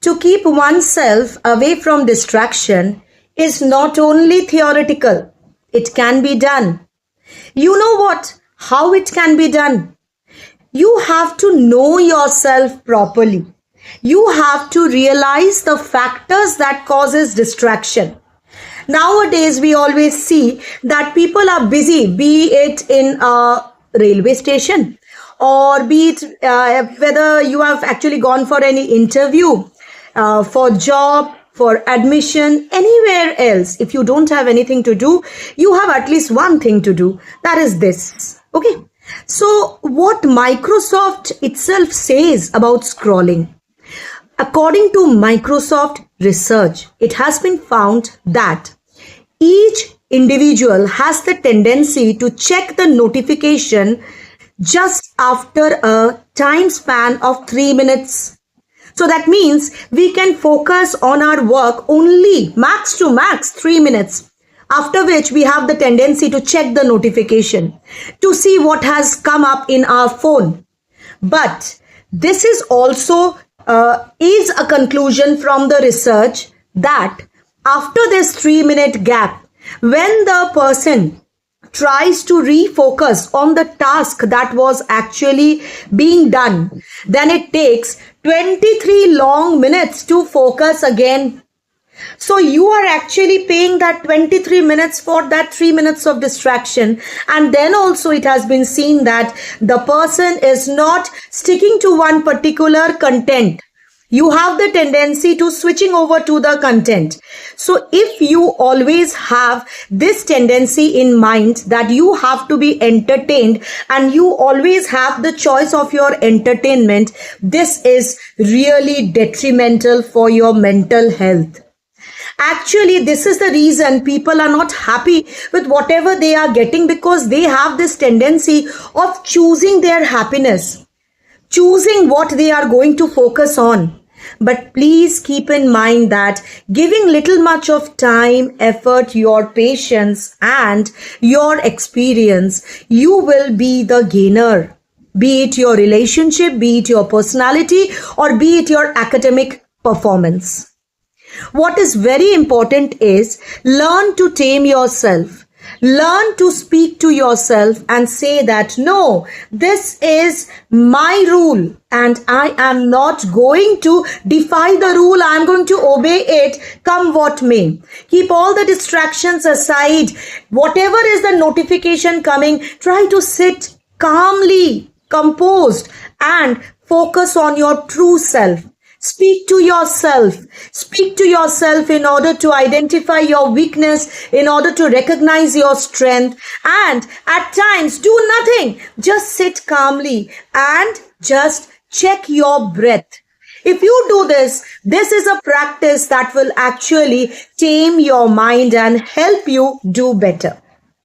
To keep oneself away from distraction is not only theoretical, it can be done. You know what? How it can be done? You have to know yourself properly. You have to realize the factors that causes distraction. Nowadays, we always see that people are busy, be it in a railway station or be it whether you have actually gone for any interview, for job, for admission, anywhere else. If you don't have anything to do, you have at least one thing to do. That is this. Okay. So, what Microsoft itself says about scrolling? According to Microsoft research, it has been found that each individual has the tendency to check the notification just after a time span of 3 minutes. So that means we can focus on our work only max to max 3 minutes. After which we have the tendency to check the notification to see what has come up in our phone. But this is also is a conclusion from the research that after this 3-minute gap, when the person tries to refocus on the task that was actually being done, then it takes 23 long minutes to focus again. So you are actually paying that 23 minutes for that 3 minutes of distraction. And then also it has been seen that the person is not sticking to one particular content. You have the tendency to switching over to the content. So if you always have this tendency in mind that you have to be entertained and you always have the choice of your entertainment, this is really detrimental for your mental health. Actually, this is the reason people are not happy with whatever they are getting, because they have this tendency of choosing their happiness, choosing what they are going to focus on. But please keep in mind that giving little much of time, effort, your patience and your experience, you will be the gainer. Be it your relationship, be it your personality, or be it your academic performance. What is very important is learn to tame yourself. Learn to speak to yourself and say that no, this is my rule and I am not going to defy the rule. I am going to obey it come what may. Keep all the distractions aside. Whatever is the notification coming, try to sit calmly, composed and focus on your true self. Speak to yourself. Speak to yourself in order to identify your weakness, in order to recognize your strength. And at times, do nothing. Just sit calmly and just check your breath. If you do this, this is a practice that will actually tame your mind and help you do better.